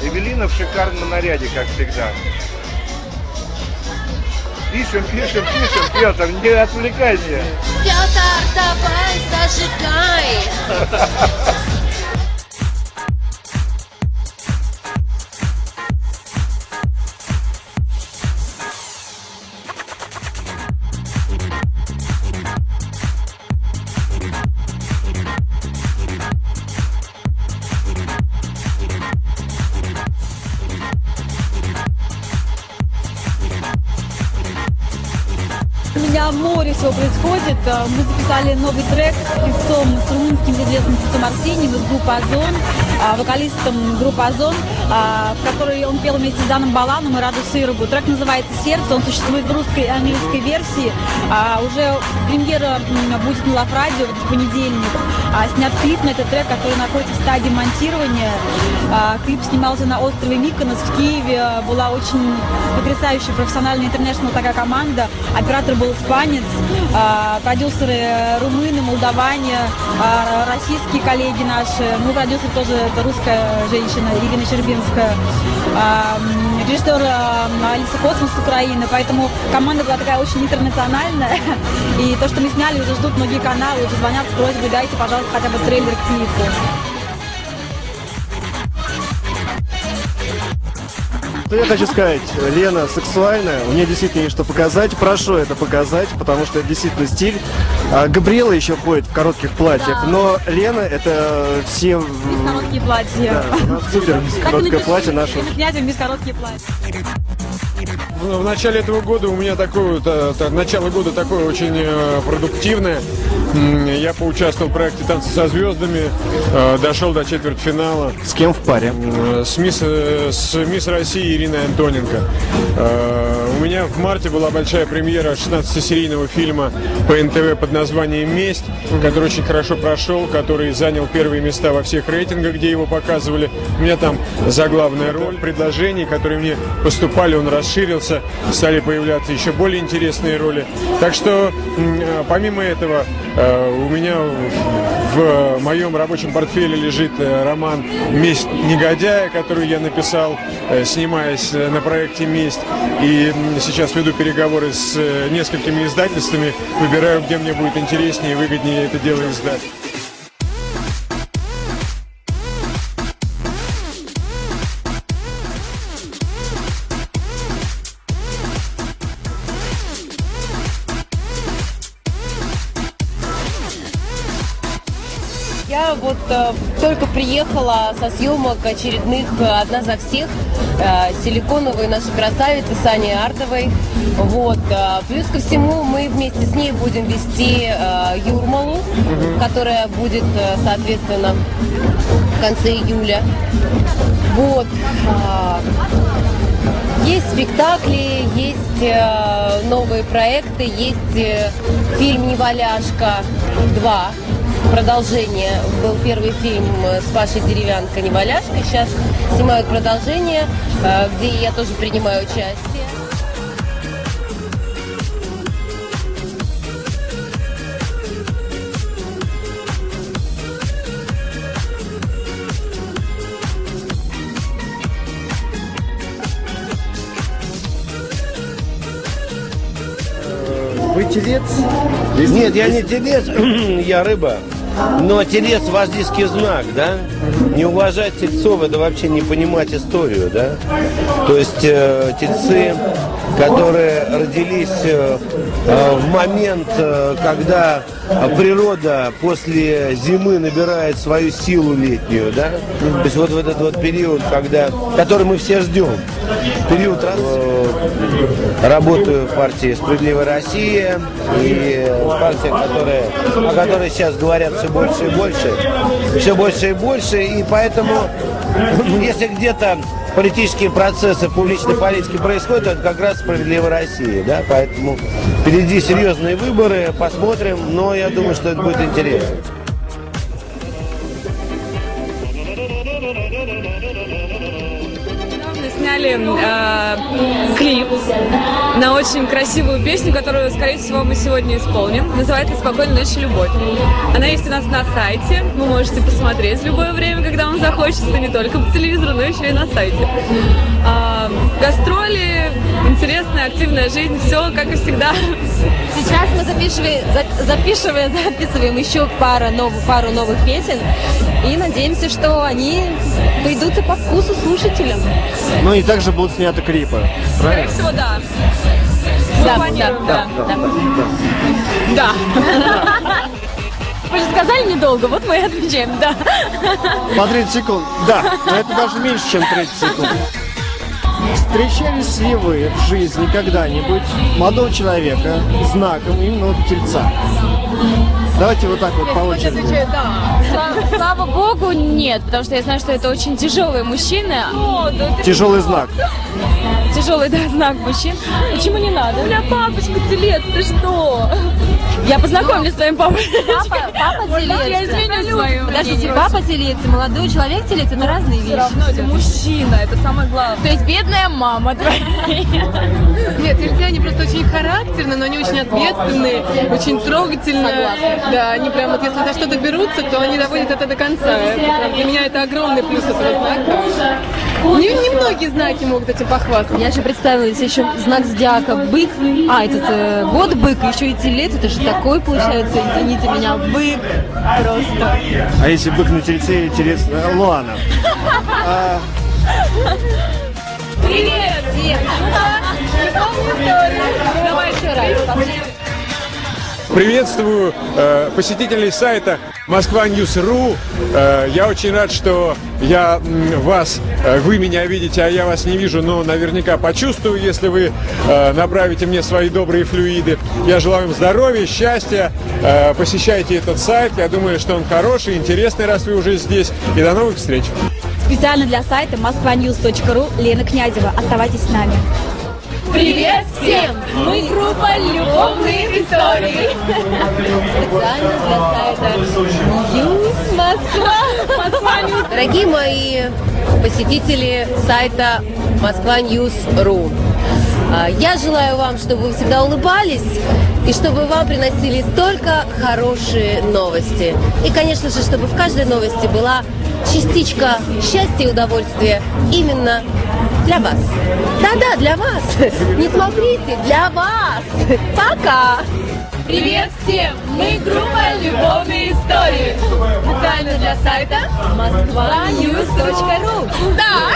Эвелина в шикарном наряде, как всегда. Пишем, пишем, пишем, Петр, не отвлекай меня. Петр, давай, зажигай. У меня море всего происходит. Мы записали новый трек с певцом, с румынским известным певцом Арсением из группы «Озон», вокалистом группы «Озон», в которой он пел вместе с Даном Баланом и Раду Сырогу. Трек называется «Сердце», он существует в русской и английской версии. Уже премьера будет на Love Radio в понедельник. Снят клип на этот трек, который находится в стадии монтирования. Клип снимался на острове Миконос в Киеве. Была очень потрясающая профессиональная интернешнл такая команда. Оператор был испанец, продюсеры румыны, молдаване, российские коллеги наши. Ну, продюсер тоже это русская женщина Ирина Щербинская. Режиссер Алиса Космос с Украины. Поэтому команда была такая очень интернациональная. И то, что мы сняли, уже ждут многие каналы, уже звонят с просьбой: дайте, пожалуйста, хотя бы трейлер к клипу. Я хочу сказать, Лена сексуальная, у нее действительно есть что показать. Прошу это показать, потому что это действительно стиль. Габриэла еще ходит в коротких платьях, да. Но Лена это все... Без короткие платья. Да, у нас супер короткое платье наше. Без короткие платья. В начале этого года у меня начало года такое очень продуктивное. Я поучаствовал в проекте «Танцы со звездами», дошел до четвертьфинала. С кем в паре? С мисс России Ириной Антоненко. У меня в марте была большая премьера 16-серийного фильма по НТВ под названием «Месть», который очень хорошо прошел, который занял первые места во всех рейтингах, где его показывали. У меня там заглавная роль, предложений, которые мне поступали, он расширился, стали появляться еще более интересные роли. Так что, помимо этого, у меня в моем рабочем портфеле лежит роман «Месть негодяя», который я написал, снимаясь на проекте «Месть». И сейчас веду переговоры с несколькими издательствами, выбираю, где мне будет интереснее и выгоднее это дело издать. Я вот только приехала со съемок очередных «Одна за всех», силиконовой нашей красавицы Сани Ардовой. Вот. Плюс ко всему мы вместе с ней будем вести Юрмалу, которая будет, соответственно, в конце июля. Вот. Есть спектакли, есть новые проекты, есть фильм «Неваляшка 2». Продолжение. Был первый фильм с Пашей Деревянко «Неваляшка». Сейчас снимают продолжение, где я тоже принимаю участие. Вы телец? Нет, я не телец, я рыба. Но телец – вождийский знак, да? Не уважать тельцов – это вообще не понимать историю, да? То есть тельцы, которые родились в момент, когда природа после зимы набирает свою силу летнюю, да? То есть вот в этот вот период, который мы все ждем. Период работаю в партии «Справедливая Россия», и партия, о которой сейчас говорят все больше и больше, и поэтому, если где-то политические процессы публичной политики происходят, то это как раз «Справедливая Россия», да, поэтому впереди серьезные выборы, посмотрим, но я думаю, что это будет интересно. недавно сняли клип на очень красивую песню, которую, скорее всего, мы сегодня исполним. Называется «Спокойной ночи, любовь». Она есть у нас на сайте. Вы можете посмотреть в любое время, когда вам захочется, не только по телевизору, но еще и на сайте. Гастроли, интересная, активная жизнь, все как и всегда. Сейчас мы записываем еще пару новых песен и надеемся, что они пойдутся по вкусу слушателям. Ну и также будут сняты клипы, правильно? Скорее всего, да. Да. Вы же сказали недолго, вот мы и отвечаем, да. По 30 секунд, да, но это даже меньше, чем 30 секунд. Встречались ли вы в жизни когда-нибудь молодого человека знаком именно вот тельца? Давайте вот так вот по очереди. Слава богу, нет, потому что я знаю, что это очень тяжелый мужчина. Тяжелый знак. Тяжелый, да, знак мужчин. Почему не надо? У меня папочка телец, ты что? Я познакомлюсь с твоим папой. Папа телец. Я изменю свою. Подождите, папа телец и молодой человек телец — это разные вещи. Но это мужчина, это самое главное. То есть бедная мама твоя. Нет, тельцы, они просто очень характерные, но они очень ответственные, очень трогательные. Да, они прям вот если за что-то берутся, то они доводят это до конца. Для меня это огромный плюс этого знака. Немногие знаки могут этим похвастаться. Я же представила, если еще знак зодиака бык, этот год бык, еще и телец, это же такой получается, извините меня, бык просто. А если бык на тельце и телец на Луана? Привет! Давай еще раз. Приветствую посетителей сайта Москва-Ньюс.ру. Я очень рад, что вы меня видите, а я вас не вижу, но наверняка почувствую, если вы направите мне свои добрые флюиды. Я желаю вам здоровья, счастья. Посещайте этот сайт. Я думаю, что он хороший, интересный, раз вы уже здесь. И до новых встреч. Специально для сайта moskvanews.ru Лена Князева. Оставайтесь с нами. Привет всем! Мы группа «Любовные истории». Специально для сайта Ньюс Москва. Дорогие мои посетители сайта Москва-Ньюс.ру, я желаю вам, чтобы вы всегда улыбались и чтобы вам приносили только хорошие новости. И, конечно же, чтобы в каждой новости была частичка счастья и удовольствия именно для вас. Да-да, для вас. Не смотрите, для вас. Пока. Привет всем! Мы группа «Любовные истории». Специально для сайта moskvanews.ru. Да!